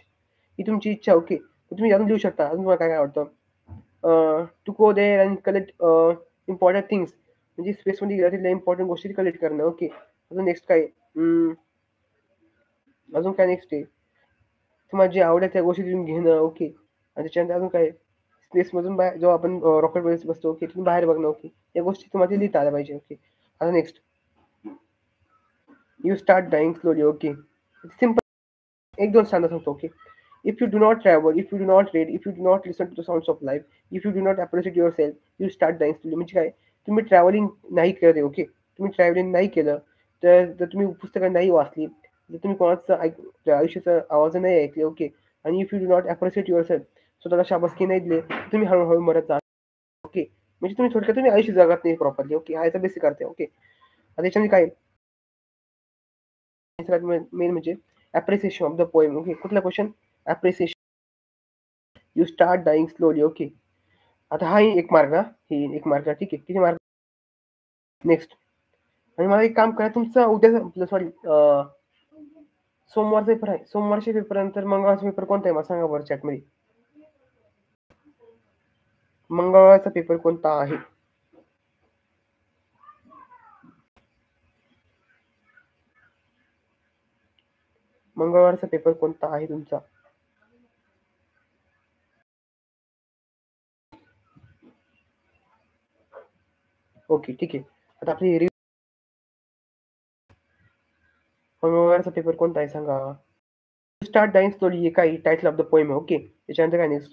ही तुमची इच्छा. ओके. तर तुम्ही अजून लिहू शकता. अजून तुम्हाला काय आवडतं? To go there and collect important things. म्हणजे स्पेसमध्ये गेला तिथल्या इम्पॉर्टंट गोष्टी कलेक्ट करणं. ओके. अजून नेक्स्ट काय? अजून काय नेक्स्ट आहे? तुम्हाला जे आवडेल त्या गोष्टी तिथून घेणं. ओके. आणि त्याच्यानंतर अजून काय? स्पेसमधून बाहेर जेव्हा आपण रॉकेटमध्ये बसतो. ओके. तिथून बाहेर बघणं. ओके. या गोष्टी तुम्हाला लिहिता आल्या पाहिजे. ओके. आता next you start dying slowly. Okay. Simple 1-2 सांगा सांगतो. Okay. If you do not travel, if you do not read, if you do not listen to the sounds of life, if you do not appreciate yourself, you start dying slowly. म्हणजे काय? तुम्ही ट्रॅव्हलिंग नाही केलं ते. ओके. तुम्ही ट्रॅव्हलिंग नाही केलं, तर जर तुम्ही पुस्तकं नाही वाचली, जर तुम्ही कोणाचं आयुष्याचा आवाज नाही ऐकले. ओके. आणि if you do not appreciate yourself, स्वतःला शाबासकी नाही दिली, तुम्ही हळू मरत जा. ओके. म्हणजे तुम्ही थोडक्यात तुम्ही आयुष्य जगत नाही प्रॉपरली. ओके. हा याचा बेसिक अर्थ आहे. ओके. आता याच्यामध्ये काय मेन म्हणजे appreciation of the poem. Okay. कुठला question? Appreciation. You start dying slowly. Okay. आता हाही 1 मार्क. ही 1 मार्क. ठीक आहे. किती मार्क? नेक्स्ट. आणि मला एक काम करा. तुमचा उद्या सॉरी सोमवारचा पेपर आहे. सोमवारच्या पेपरनंतर मंगळवारचा पेपर कोणता आहे मला सांगा बरं चॅटमध्ये. मंगळवारचा पेपर कोणता आहे? मंगळवारचा पेपर कोणता आहे तुमचा? ओके. ठीक आहे. आता आपली मंगळवारचा पेपर कोणता आहे सांगा? स्टार्ट डायिंग स्लोली हे काय टायटल ऑफ द पोएम आहे. ओके. त्याच्यानंतर काय नेक्स्ट?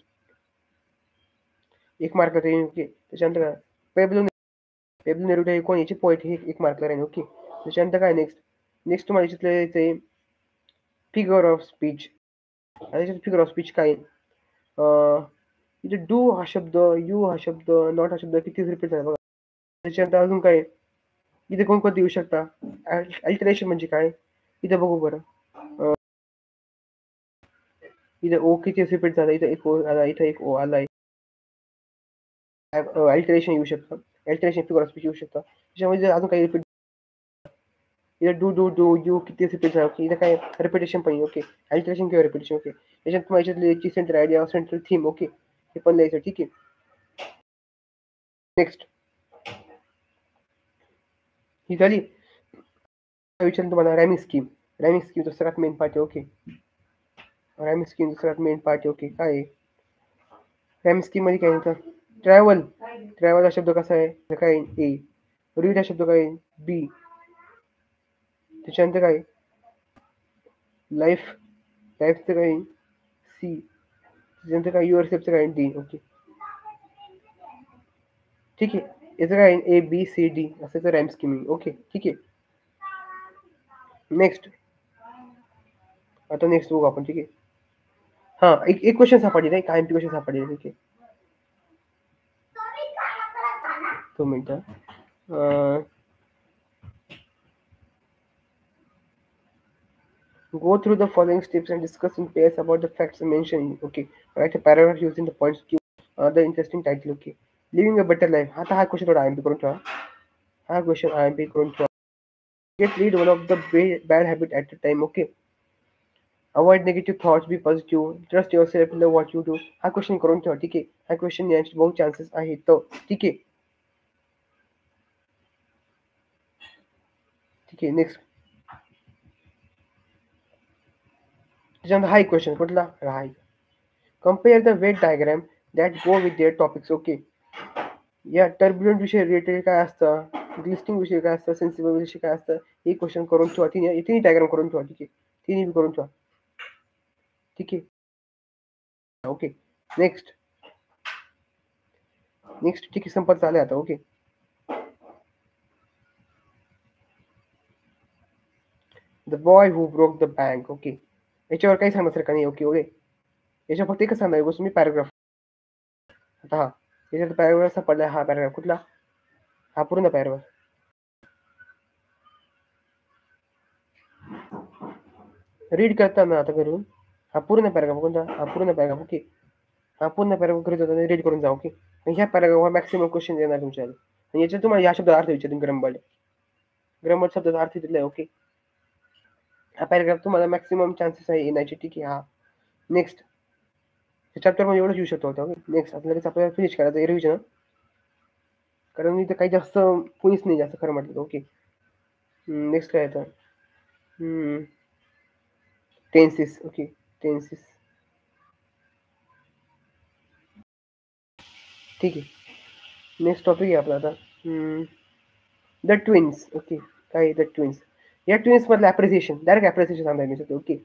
1 मार्क राहील. ओके. त्याच्यानंतर काय? पेब्लो नेरुदा हे कोण? याचे पोएट हे 1 मार्कला राहील. ओके. त्याच्यानंतर काय नेक्स्ट? नेक्स्ट तुम्हाला याच्यातलं यायचंय फिगर ऑफ स्पीच. आता याच्यात फिगर ऑफ स्पीच काय आहे? इथे डू हा शब्द, यू हा शब्द, नॉट हा शब्द किती रिपीट झाला बघा. त्याच्यानंतर अजून काय? इथे कोणकोणते येऊ शकता? अल्टरेशन म्हणजे काय? इथे बघू बरं. इथे ओ किती रिपीट झाला? इथे 1 ओ आला, इथे 1 ओ आलाय. अल्टरेशन येऊ शकतं. अल्टरेशन फिगर ऑफ स्पीच येऊ शकतं. त्याच्यामध्ये जर अजून काही रिपीट इथे डू, यू किती रिपीट झाला. ओके. इथे काय रिपिटेशन पण आहे. ओके. अल्टरेशन किंवा रिपिटेशन. ओके. त्याच्यात तुम्हाला याच्यातली central idea, central theme. Okay. हे पण लिहायचं. ठीक आहे. नेक्स्ट. ही झाली. विचारेन तुम्हाला रॅमिंग स्कीम. रॅमिंग स्कीमचा सगळ्यात मेन पार्ट आहे. ओके. रॅमिंग स्कीमचा सगळ्यात मेन पार्ट आहे. ओके. काय आहे? रॅमिंग स्कीममध्ये काय येतं? ट्रॅव्हल. ट्रॅव्हल हा शब्द कसा आहे? तर काय ए. रीड हा शब्द काय? बी. त्याच्यानंतर काय? लाईफ. लाईफचं काय? सी. त्याच्यानंतर काय? युअरसेल्फचं काय? डी. ओके. ठीक आहे. याचं काय? ए, बी, सी, डी असं रॅम स्कीमिंग. ओके. ठीक आहे. नेक्स्ट. आता नेक्स्ट बघू आपण. ठीक आहे. हां. एक क्वेश्चन सापडले नाही. कायमचे क्वेश्चन सापडले. ठीक आहे. 2 मिनिटं. Go through the following steps and discuss in pairs about the facts mentioned. Okay. Write a paragraph using the points given. The interesting title. Okay. Living a better life. आता हा क्वेश्चन थोडा IMP करून ठेवा. हा क्वेश्चन IMP करून ठेवा. Get rid one of the bad habit at a time. Okay. Avoid negative thoughts, be positive, trust yourself, love what you do. हा क्वेश्चन करून ठेवा. ठीक आहे. हा क्वेश्चन यायचे बहुत चान्सेस आहेत. ठीक आहे. ठीक आहे. नेक्स्ट त्याच्यानंतर हा एक क्वेश्चन कुठला हा एक. Compare the weight diagram that go with their topics. Okay. या टर्ब्युलंट विषय रिलेटेड काय असतं, ग्लिस्टिंग विषय काय असतं, सेन्सिबल विषय काय असतं, हे क्वेश्चन करून ठेवा. तिन्ही डायग्राम करून ठेवा. ठीक आहे. तिन्ही बी करून ठेवा. ठीक आहे. ओके. नेक्स्ट ठीक आहे. संपत चालू आता. Okay. The boy who broke the bank. Okay. याच्यावर काही सांगण्यासारखं नाही. ओके. ओके. याच्यावर फक्त एकच सांगणार गोष्ट मी पॅराग्राफ. आता हा याच्यात पॅराग्राफ सापडला. हा पॅराग्राफ कुठला, हा पूर्ण पॅराग्राफ. रीड करताना आता करून हा पूर्ण पॅराग्राफ कोणता, हा पूर्ण पॅराग्राफ. ओके. हा पूर्ण पॅराग्राफ करत होता रीड करून जा. ओके. आणि ह्या पॅराग्राफवर मॅक्सिमम क्वेश्चन येणार तुमच्याकडे. आणि याच्यात तुम्हाला या शब्दाचा अर्थ विचारून ग्रंबड शब्दाचा अर्थ दिलाय. ओके. हा पॅराग्राफ तुम्हाला मॅक्सिमम चान्सेस आहे येण्याचे. ठीक आहे. हा नेक्स्ट चॅप्टर मध्ये एवढंच येऊ शकतो. ओके. नेक्स्ट आपल्याला फिनिश करायचं रिव्हिजन, कारण इथं काही जास्त कोणीच नाही जास्त खरं म्हटलं. ओके. नेक्स्ट काय येतं, टेन्सेस. ओके. टेन्सेस. ठीक आहे. नेक्स्ट टॉपिक आहे आपला आता द ट्विन्स. ओके. काय द ट्विन्स, या ट्विन्स मधलं ॲप्रिसिएशन, डायरेक्ट ॲप्रिसिएशन सांगता मी शकतो. ओके.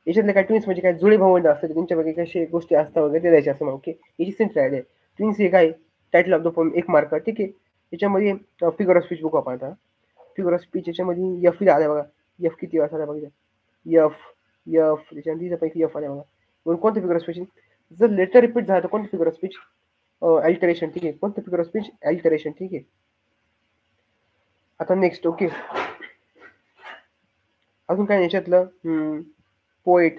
याच्यातले काय ट्विन्स म्हणजे काय, जुळे भावंड असतात त्यांच्यापैकी कसे गोष्टी असतात वगैरे ते द्यायचे असं. ओके. याची सिंपल आयडिया आहे. ट्विन्स हे काय, title of the pome 1 mark. ठीक आहे. याच्यामध्ये फिगर ऑफ स्पीच बुक आपण आता फिगर ऑफ स्पीच याच्यामध्ये एफ आल्या बघा. एफ किती वाजता बघा. एफ त्याच्यानंतर पैकी एफ आल्या बघा. म्हणून कोणतं फिगर ऑफ स्पीच, जर लेटर रिपीट झालं तर कोणतं फिगर ऑफ स्पीच, अल्टरेशन. ठीक आहे. कोणतं फिगर ऑफ स्पीच, अल्टरेशन. ठीक आहे. आता नेक्स्ट. ओके. अजून काय याच्यातलं पोएट,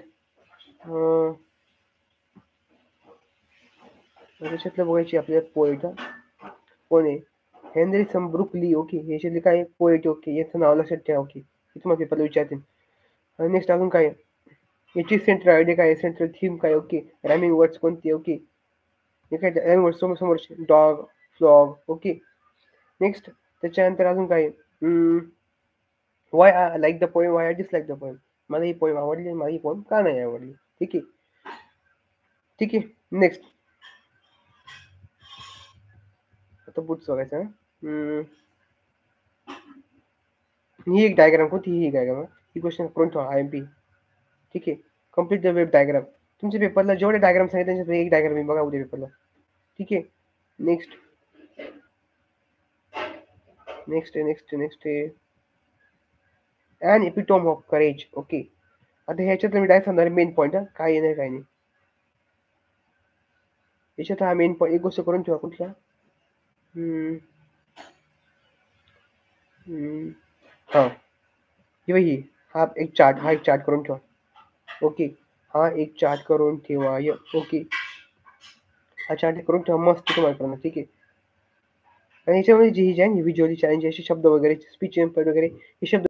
याच्यातलं बघायची आपल्याला पोएट कोण आहे, हेनरी ब्रुक ली. ओके. याच्यातले काय पोएट. ओके. याचं नाव लक्षात ठेवा. ओके. हे तुम्हाला पेपरला विचारतील. आणि नेक्स्ट अजून काय, याची सेंट्रल आयडिया काय, सेंट्रल थीम काय. ओके. रॅमिंग वर्ड्स कोणते. ओके. हे काय रॅमिंग वर्ड समोर डॉग, फ्लॉग. ओके. नेक्स्ट त्याच्यानंतर अजून काय, Y I like the poem, Y I dislike the poem. मला ही पोएम आवडली, मला ही पोएम का नाही आवडली. ठीक आहे. ठीक आहे. नेक्स्ट आता बुट्स बघायचं. ही एक डायग्राम कोणती, ही डायग्राम ही क्वेश्चन करून ठेवा IMP. ठीक आहे. Complete the web diagram. तुमच्या पेपरला जेवढे डायग्राम सांगितले त्यांच्यात एक डायग्राम बघा उद्या पेपरला. ठीक आहे. नेक्स्ट आहे अन एपिटोम ऑफ करेज. ओके. आता ह्याच्यात मी डायरेक्ट सांगणार मेन पॉईंट, काय येणार काय नाही. याच्यात हा मेन पॉईंट एक गोष्ट करून ठेवा कुठला, हा ही हा एक चार्ट करून ठेवा. ओके. हा एक चार्ट करून ठेवा. ओके. हा चार्ट करून ठेवा मस्त तुम्हाला करणार. ठीक आहे. आणि याच्यामध्ये जी आहे व्हिज्युअली चॅलेंज असे शब्द वगैरे, स्पीच वगैरे हे शब्द